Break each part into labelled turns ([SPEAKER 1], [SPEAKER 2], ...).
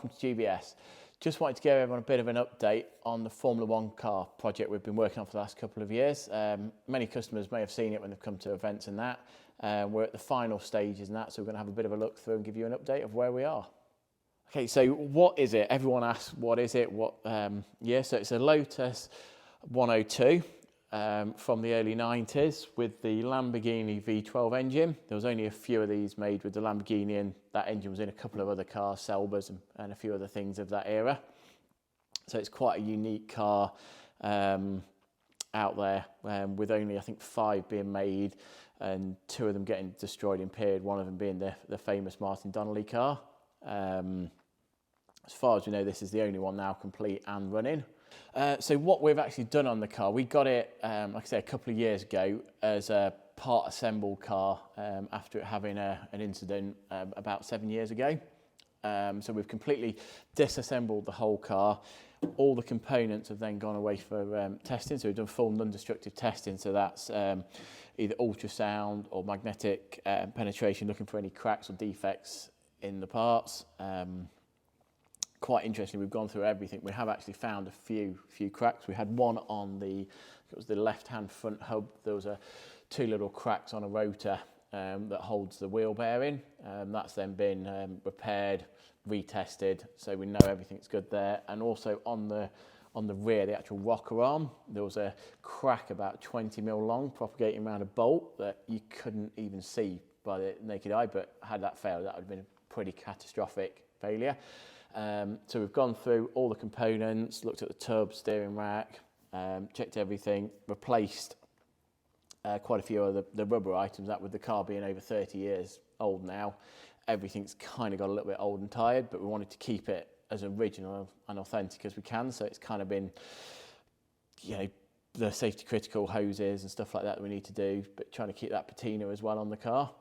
[SPEAKER 1] welcome to GBS. Just wanted to give everyone a bit of an update on the Formula One car project we've been working on for the last couple of years. Many customers may have seen it when they've come to events and that. We're at the final stages and that, so we're going to have a bit of a look through and give you an update of where we are. Okay, so what is it? Everyone asks, what is it? So it's a Lotus 102 from the early 90s with the Lamborghini V12 engine. There was only a few of these made with the Lamborghini, and that engine was in a couple of other cars, Selbers and a few other things of that era. So it's quite a unique car out there, with only, I think, 5 being made and 2 of them getting destroyed in period, one of them being the famous Martin Donnelly car. As far as we know, this is the only one now complete and running. So what we've actually done on the car, we got it, like I say, a couple of years ago as a part assembled car after it having an incident about 7 years ago. So we've completely disassembled the whole car. All the components have then gone away for testing. So we've done full non-destructive testing. So that's either ultrasound or magnetic penetration, looking for any cracks or defects in the parts. Quite interesting, we've gone through everything. We have actually found a few cracks. We had one on it was the left-hand front hub. There was 2 little cracks on a rotor that holds the wheel bearing. That's then been repaired, retested, so we know everything's good there. And also on the rear, the actual rocker arm, there was a crack about 20 mil long, propagating around a bolt that you couldn't even see by the naked eye, but had that failed, that would have been a pretty catastrophic failure. So we've gone through all the components, looked at the tub, steering rack, checked everything, replaced quite a few of the rubber items. That, with the car being over 30 years old now, everything's kind of got a little bit old and tired, but we wanted to keep it as original and authentic as we can. So it's kind of been, the safety critical hoses and stuff like that we need to do, but trying to keep that patina as well on the car.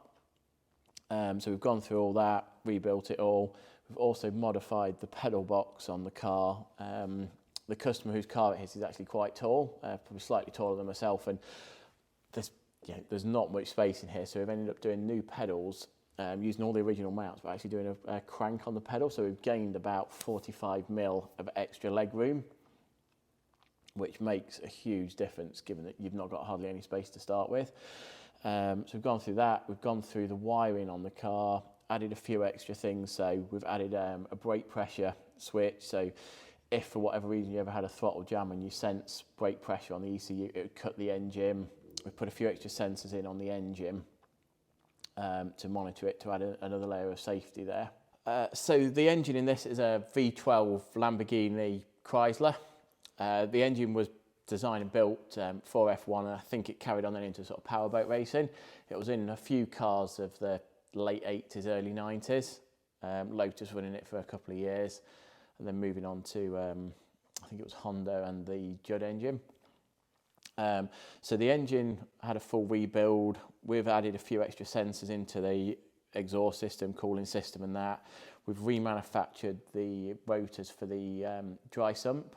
[SPEAKER 1] So we've gone through all that, rebuilt it all. We've also modified the pedal box on the car. The customer whose car it is actually quite tall, probably slightly taller than myself, and there's not much space in here, so we've ended up doing new pedals, using all the original mounts, but actually doing a crank on the pedal, so we've gained about 45 mil of extra leg room, which makes a huge difference given that you've not got hardly any space to start with. So we've gone through that, we've gone through the wiring on the car, added a few extra things. So we've added a brake pressure switch, so if for whatever reason you ever had a throttle jam and you sense brake pressure on the ECU, it would cut the engine. We've put a few extra sensors in on the engine to monitor it, to add another layer of safety there. So the engine in this is a V12 Lamborghini Chrysler. The engine was designed and built for F1, and I think it carried on then into sort of powerboat racing. It was in a few cars of the late 80s, early 90s. Lotus running it for a couple of years, and then moving on to, I think it was Honda and the Judd engine. So the engine had a full rebuild. We've added a few extra sensors into the exhaust system, cooling system and that. We've remanufactured the rotors for the dry sump.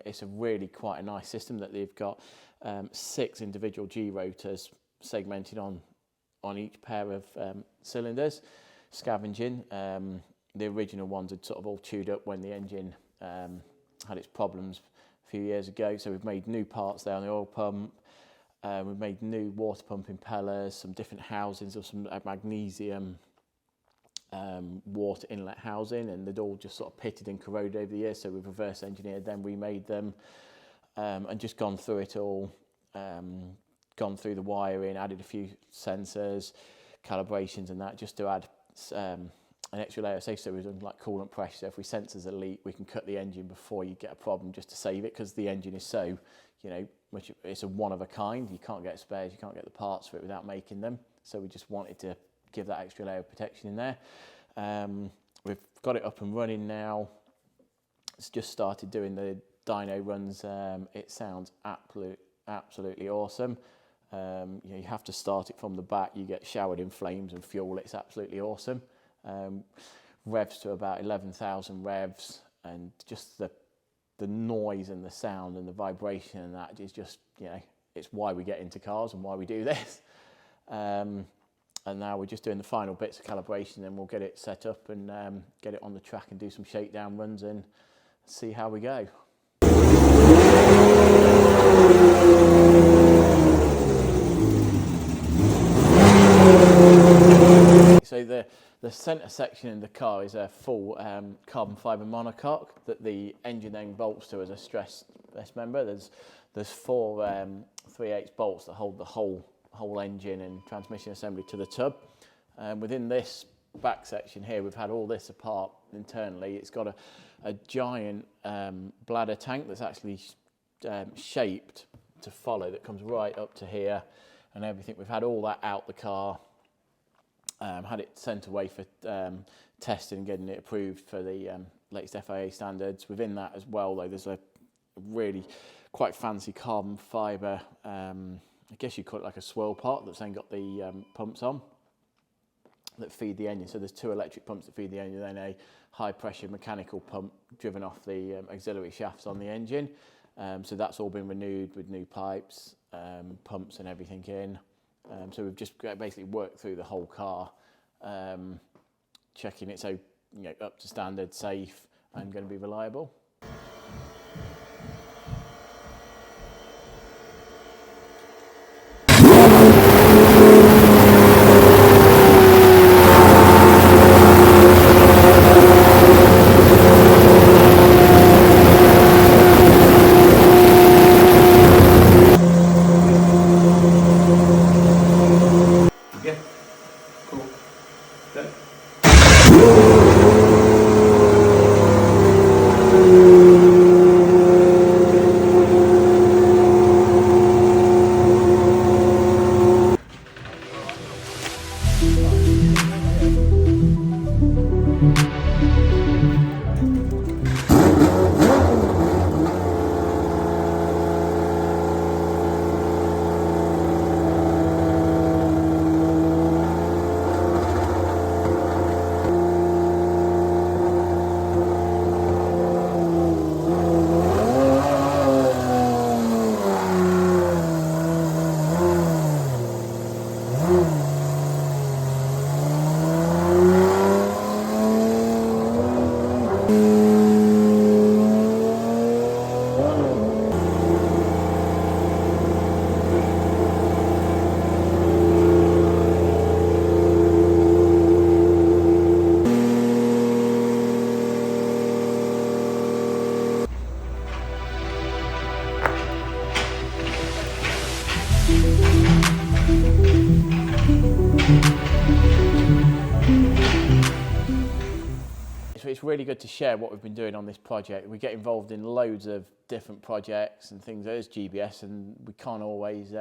[SPEAKER 1] It's a really quite a nice system that they've got 6 individual G rotors segmented on each pair of cylinders, scavenging. The original ones had sort of all chewed up when the engine had its problems a few years ago, so we've made new parts there on the oil pump. We've made new water pump impellers, some different housings of some magnesium water inlet housing, and they'd all just sort of pitted and corroded over the years, so we've reverse engineered them, remade them, and just gone through it all. Gone through the wiring, added a few sensors, calibrations and that, just to add an extra layer of safety. So we've done like coolant pressure, so if we sensors a leak, we can cut the engine before you get a problem, just to save it, because the engine is so, it's a one of a kind. You can't get spares, you can't get the parts for it without making them. So we just wanted to give that extra layer of protection in there. We've got it up and running now. It's just started doing the dyno runs. It sounds absolutely awesome. You have to start it from the back. You get showered in flames and fuel. It's absolutely awesome. Revs to about 11,000 revs, and just the noise and the sound and the vibration and that is just, it's why we get into cars and why we do this. And now we're just doing the final bits of calibration, then we'll get it set up and get it on the track and do some shakedown runs and see how we go. So the centre section in the car is a full carbon fibre monocoque that the engine then bolts to as a stress member. There's four 3/8 bolts that hold the whole engine and transmission assembly to the tub. Within this back section here, we've had all this apart internally. It's got a giant bladder tank that's actually shaped to follow, that comes right up to here and everything. We've had all that out the car, had it sent away for testing and getting it approved for the latest FIA standards. Within that as well, though, there's a really quite fancy carbon fibre, I guess you call it like a swirl pot, that's then got the pumps on that feed the engine. So there's two electric pumps that feed the engine, then a high pressure mechanical pump driven off the auxiliary shafts on the engine. So that's all been renewed with new pipes, pumps and everything in. So we've just basically worked through the whole car, checking it so up to standard, safe and going to be reliable. It's really good to share what we've been doing on this project. We get involved in loads of different projects and things as GBS, and we can't always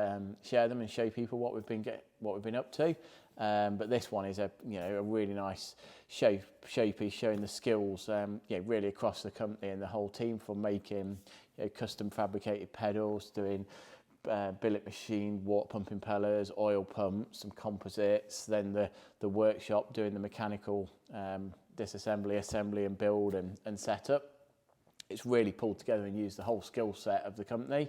[SPEAKER 1] share them and show people what we've been up to. But this one is a really nice showpiece showing the skills really across the company and the whole team, from making custom fabricated pedals, doing billet machine, water pump impellers, oil pumps, some composites, then the workshop doing the mechanical disassembly, assembly and build and setup. It's really pulled together and used the whole skill set of the company,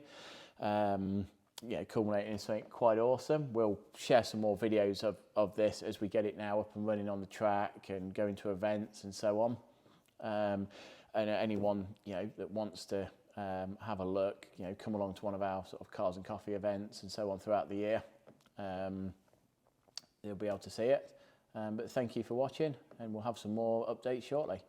[SPEAKER 1] culminating in something quite awesome. We'll share some more videos of this as we get it now up and running on the track and going to events and so on. And anyone that wants to have a look, come along to one of our sort of cars and coffee events and so on throughout the year. You'll be able to see it. But thank you for watching, and we'll have some more updates shortly.